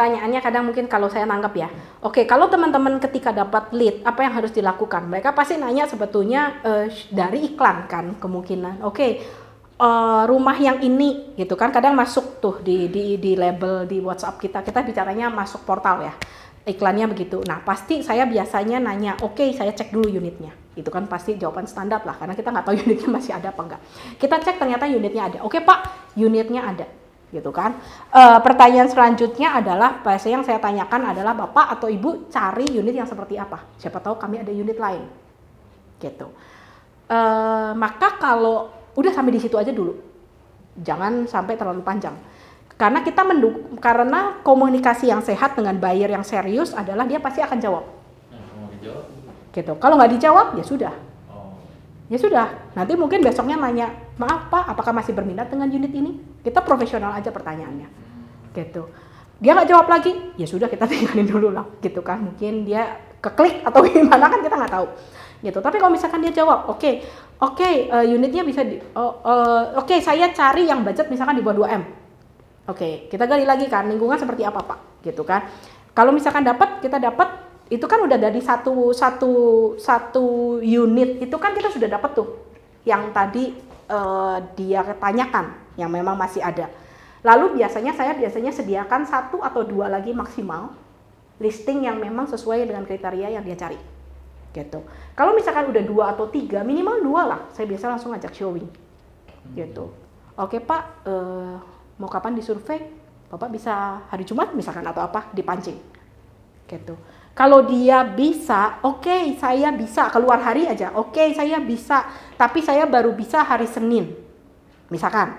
pertanyaannya kadang mungkin kalau saya nanggap ya. Oke, kalau teman-teman ketika dapat lead, apa yang harus dilakukan? Mereka pasti nanya sebetulnya dari iklan kan kemungkinan. Oke, rumah yang ini gitu kan kadang masuk tuh di label di WhatsApp kita bicaranya masuk portal ya. Iklannya begitu. Nah, pasti saya biasanya nanya, oke, saya cek dulu unitnya. Itu kan pasti jawaban standar lah, karena kita nggak tahu unitnya masih ada apa enggak. Kita cek ternyata unitnya ada. Oke Pak, unitnya ada. Gitu kan. Pertanyaan selanjutnya adalah, yang saya tanyakan adalah Bapak atau Ibu cari unit yang seperti apa? Siapa tahu kami ada unit lain. Gitu. Maka kalau, udah sampai di situ aja dulu. Jangan sampai terlalu panjang. Karena kita karena komunikasi yang sehat dengan buyer yang serius adalah dia pasti akan jawab. Gitu. Kalau nggak dijawab ya sudah. Ya sudah. Nanti mungkin besoknya nanya, maaf Pak, apakah masih berminat dengan unit ini? Kita profesional aja pertanyaannya. Gitu. Dia nggak jawab lagi, ya sudah kita tinggalin dulu lah. Gitu kan. Mungkin dia keklik atau gimana kan kita nggak tahu. Gitu. Tapi kalau misalkan dia jawab, oke, unitnya bisa oke, saya cari yang budget misalkan di bawah 2M. Oke, kita gali lagi kan, lingkungan seperti apa Pak, gitu kan. Kalau misalkan kita dapat, itu kan udah dari satu unit, itu kan kita sudah dapat tuh, yang tadi dia tanyakan, yang memang masih ada. Lalu saya biasanya sediakan 1 atau 2 lagi maksimal, listing yang memang sesuai dengan kriteria yang dia cari. Gitu. Kalau misalkan udah 2 atau 3, minimal 2 lah, saya biasa langsung ngajak showing. Gitu. Oke Pak, mau kapan disurvei? Bapak bisa hari Jumat misalkan atau apa, dipancing. Gitu. Kalau dia bisa, oke, saya bisa keluar hari aja. Oke, saya bisa, tapi saya baru bisa hari Senin. Misalkan.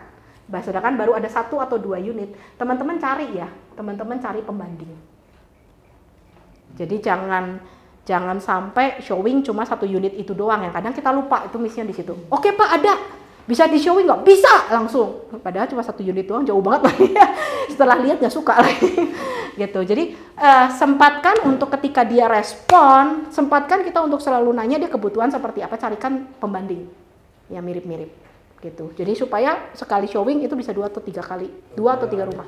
Sedangkan baru ada 1 atau 2 unit. Teman-teman cari pembanding. Jadi jangan sampai showing cuma 1 unit itu doang, yang kadang kita lupa itu misinya di situ. Oke Pak, ada. Bisa di showing nggak? Bisa langsung. Padahal cuma 1 unit doang, jauh banget lagi. Setelah lihat nggak suka lagi. Gitu. Jadi sempatkan untuk ketika dia respon, sempatkan kita untuk selalu nanya dia kebutuhan seperti apa, carikan pembanding yang mirip-mirip. Gitu. Jadi supaya sekali showing itu bisa 2 atau 3 kali, 2 atau 3 rumah.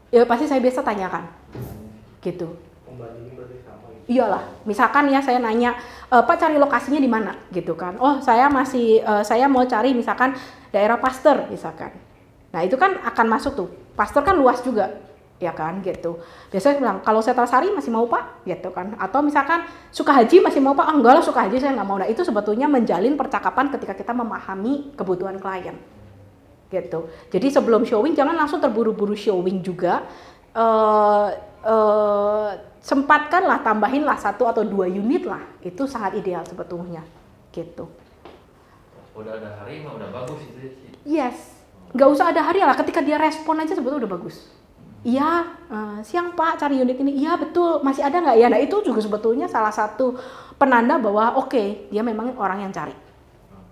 Ya pasti saya biasa tanyakan. Gitu. Iyalah, misalkan ya saya nanya, Pak cari lokasinya di mana, gitu kan? Oh saya mau cari misalkan daerah Pasteur, misalkan. Nah itu kan akan masuk tuh, Pasteur kan luas juga, ya kan, gitu. Biasanya bilang, kalau Setrasari masih mau Pak, gitu kan? Atau misalkan Sukahaji masih mau Pak, enggak lah Sukahaji saya nggak mau. Nah itu sebetulnya menjalin percakapan ketika kita memahami kebutuhan klien, gitu. Jadi sebelum showing jangan langsung terburu-buru showing juga. Sempatkanlah, tambahinlah 1 atau 2 unit lah, itu sangat ideal sebetulnya, gitu. Udah ada hari mah udah bagus itu. Yes, nggak usah ada hari lah, ketika dia respon aja sebetulnya udah bagus. Iya, siang Pak cari unit ini, iya betul, masih ada nggak ya? Nah itu juga sebetulnya salah satu penanda bahwa oke, dia memang orang yang cari.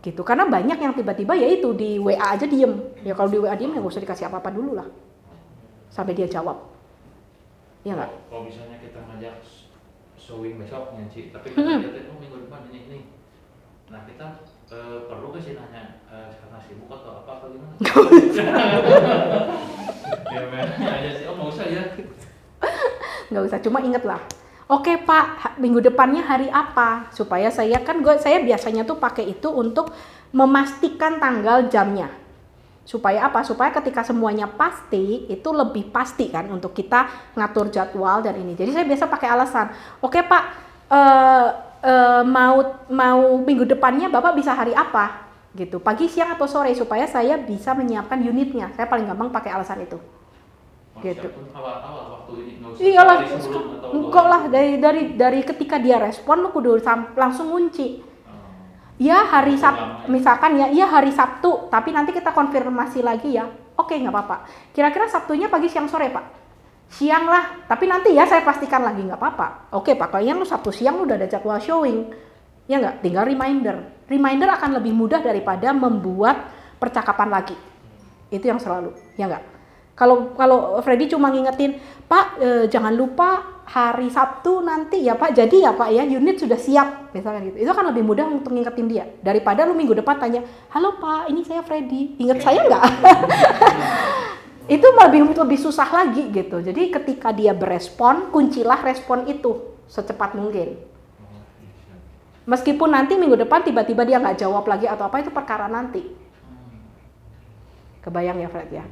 Gitu, karena banyak yang tiba-tiba ya itu di WA aja diem. Ya kalau di WA diem ya nggak usah dikasih apa-apa dulu lah, sampai dia jawab. Ya nggak? Kalau misalnya kita ngajak showing besok Ci, tapi kita lihat minggu depan ini. Nah kita perlu nggak sih nanya karena sibuk atau apa gimana? Ya aja sih, nggak usah ya. Nggak usah, cuma inget lah. Oke Pak, minggu depannya hari apa? Supaya saya biasanya tuh pakai itu untuk memastikan tanggal jamnya. Supaya apa? Supaya ketika semuanya pasti, itu lebih pasti kan untuk kita ngatur jadwal dan ini. Jadi saya biasa pakai alasan, oke Pak, mau minggu depannya Bapak bisa hari apa? Gitu, pagi, siang atau sore, supaya saya bisa menyiapkan unitnya. Saya paling gampang pakai alasan itu. Gitu. Awal waktu ini nggak usah. Iyalah, enggak lah, dari ketika dia respon lu kudu langsung ngunci. Ya hari Sabtu, misalkan ya hari Sabtu, tapi nanti kita konfirmasi lagi ya. Oke, nggak apa-apa. Kira-kira Sabtunya pagi, siang, sore Pak? Siang lah, tapi nanti ya saya pastikan lagi, nggak apa-apa. Oke Pak, kayaknya lu Sabtu siang lu udah ada jadwal showing. Ya nggak? Tinggal reminder. Reminder akan lebih mudah daripada membuat percakapan lagi. Itu yang selalu, ya nggak? Kalau Freddy cuma ngingetin, Pak jangan lupa hari Sabtu nanti ya Pak, jadi ya Pak ya unit sudah siap, misalkan gitu. Itu kan lebih mudah untuk ngingetin dia daripada lu minggu depan tanya, halo Pak, ini saya Freddy, ingat saya nggak? Itu lebih susah lagi gitu. Jadi ketika dia berespon, kuncilah respon itu secepat mungkin. Meskipun nanti minggu depan tiba-tiba dia nggak jawab lagi atau apa, itu perkara nanti. Kebayang ya Fred ya?